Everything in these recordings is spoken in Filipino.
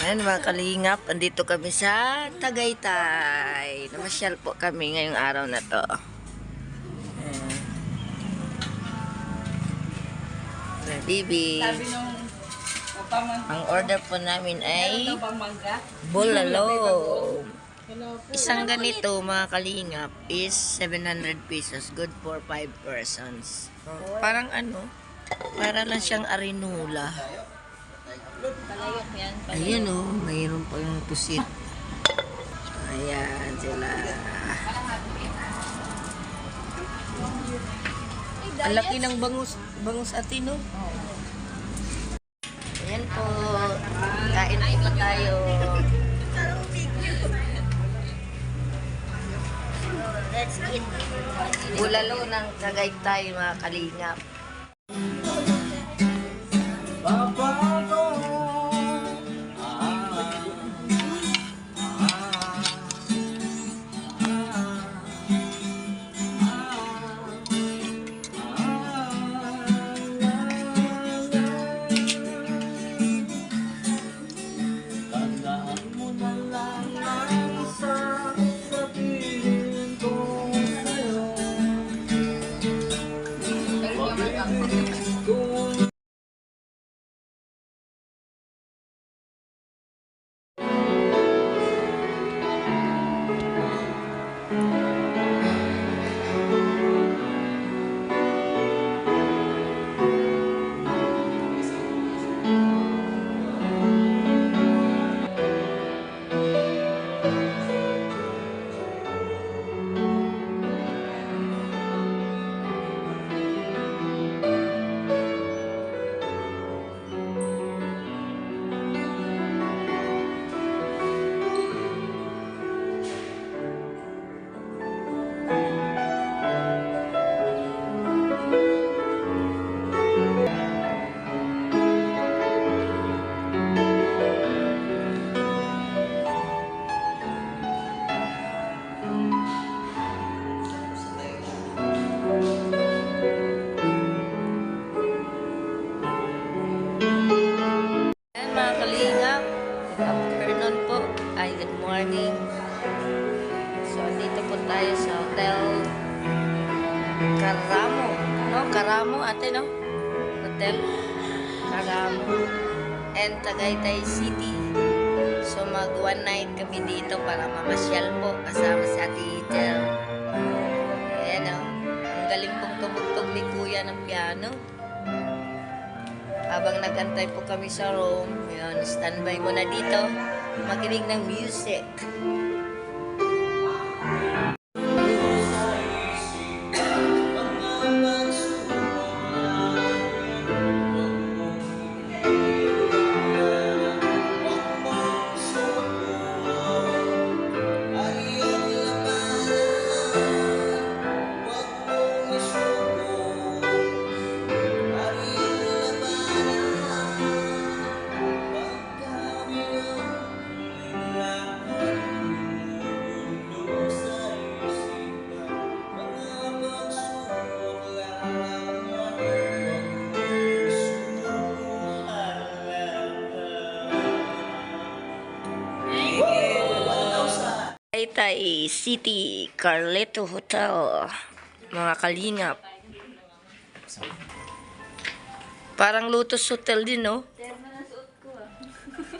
Ayan mga kalingap, andito kami sa Tagaytay. Namasyal po kami ngayong araw na to. Ayan. Bibi. Ang order po namin ay bulalo. Isang ganito mga kalingap is 700 pesos. Good for 5 persons. Parang ano, para lang siyang arinula. Palayok yan. Ayan o, mayroon pa yung pusit. Ayan sila. Ang laki ng bangus atin no? Ayan po, kain po tayo. Let's eat. Bulalo ng Tagaytay mga kalingap. Afternoon po. Ay, good morning. So, dito po tayo sa Hotel Caramo. No? Caramo, ate, no? Hotel Caramo. And Tagaytay City. So, mag one night kami dito para mamasyal po kasama si Ate Itel. Ayan, no? Ang galing pong tumugtog ni Kuya ng piano. Habang nagantay po kami sa room, yun, standby muna dito, makinig ng music. Tagaytay City, Carleto Hotel, mga kalingap. Parang Lotus Hotel din, no?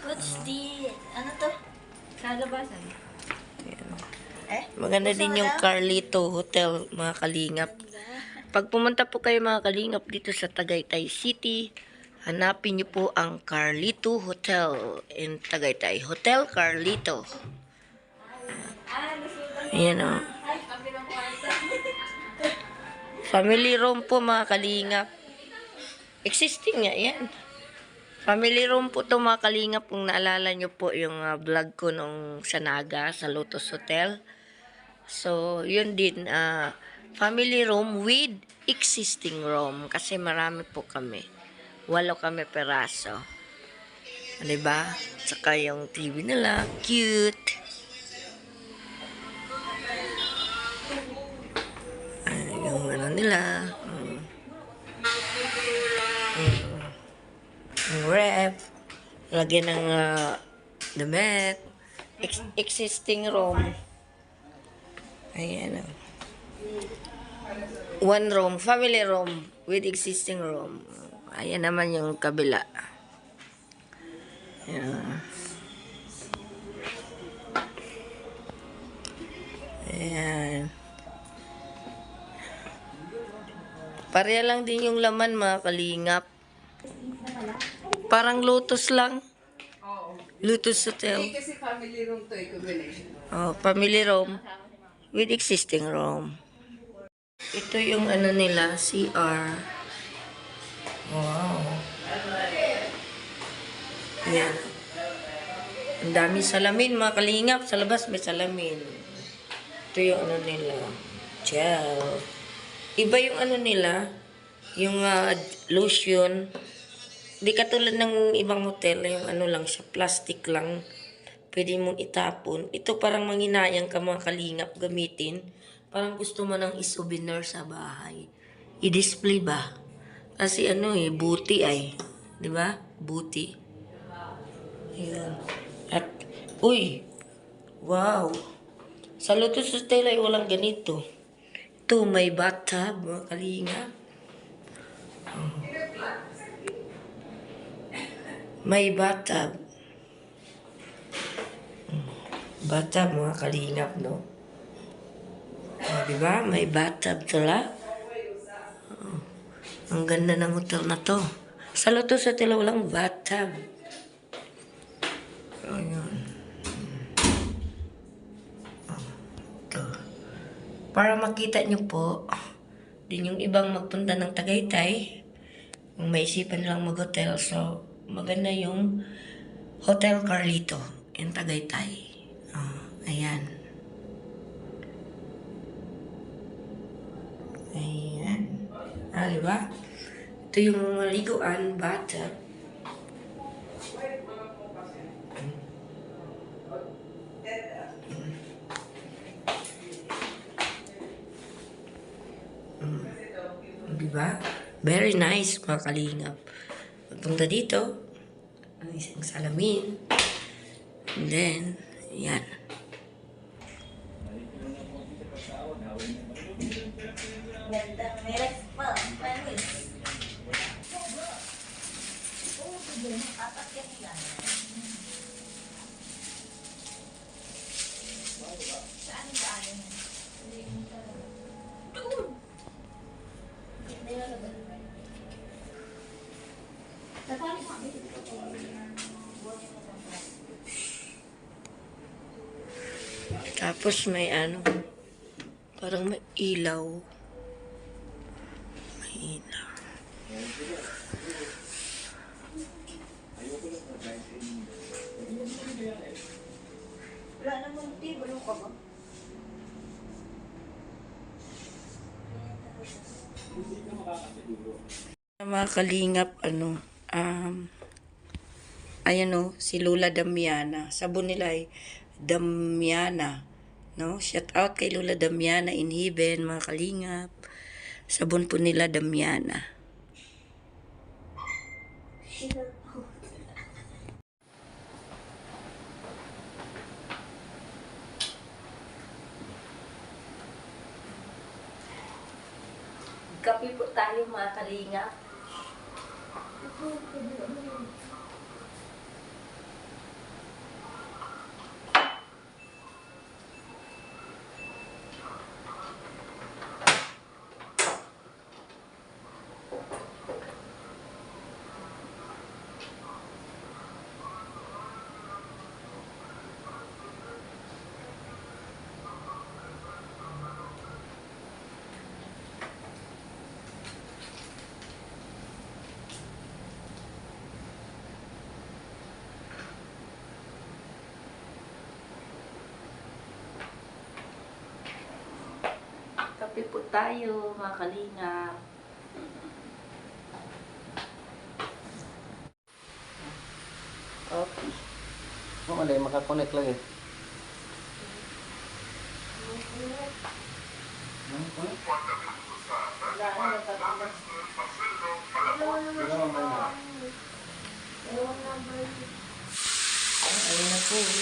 What's the... Ano to? Kalabasan. Maganda din yung Carleto Hotel, mga kalingap. Pag pumunta po kayo mga kalingap dito sa Tagaytay City, hanapin niyo po ang Carleto Hotel in Tagaytay. Hotel Carleto. Ayan o. Family room po mga kalingap. Existing nga yan. Family room po to mga kalingap. Kung naalala nyo po yung vlog ko nung sa Naga, sa Lotus Hotel. So, yun din. Family room with existing room. Kasi marami po kami. 8 kami peraso. Diba? Saka yung TV nila. Cute. Yung ano nila. Yung ref. Lagyan ng Damit. Existing room. Ayan. One room. Family room with existing room. Ayan naman yung kabila. Ayan. Ayan. Pareha lang din yung laman, mga kalingap. Parang Lotus lang. Lotus Hotel. Kasi family room to, combination. Oh, family room with existing room. Ito yung ano nila, CR. Wow. Yan. Ang dami salamin, mga kalingap. Sa labas may salamin. Ito yung ano nila. Gel. Iba yung ano nila, yung lotion. Di katulad ng ibang hotel, yung ano lang siya, plastic lang. Pwede mong itapon. Ito parang manginayang ka, mga kalingap, gamitin. Parang gusto mo ng souvenir sa bahay. I-display ba? Kasi ano buti ay. Di ba? Buti. Ayan. At, uy! Wow! Sa Lotus Hotel ay walang ganito. Ito, may bathtub, mga kalingap. May bathtub. Bathtub, mga kalingap, no? Oh, diba? May bathtub sila. Oh, ang ganda ng hotel na to. Sa Lotus Hotel, walang bathtub. Oh, yun. Oh, ito. Para makita nyo po, din yung ibang magpunta ng Tagaytay, kung may isipan lang mag-hotel, so maganda yung Hotel Carlito in Tagaytay. Oh, ayan. Ayan. Diba? Ito yung liguan, bathtub. Diba? Very nice, mga kalingap. Magpunta dito, ang isang salamin. And then, yan. Ganda. Meron pa. Panis. Apat yan yan. Saan ba yan? Doon. Tapos may ano, parang may ilaw. May ilaw. Wala namang tea. Wala ka ba? Mga kalingap, ayan si Lola Damiana. Sabon nila ay Damiana. No? Shout out kay Lola Damiana in heaven, mga kalingap. Sabon po nila Damiana. Kape po tayo, mga kalingap. Kape po tayo, mga kalingap. Okay. Malay, makakonect lang eh. Ayun na pool.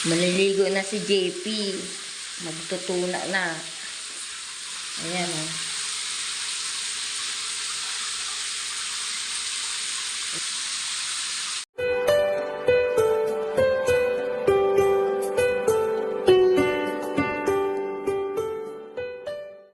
Maliligo na si JP. Magtutuna na. Ayan, oh.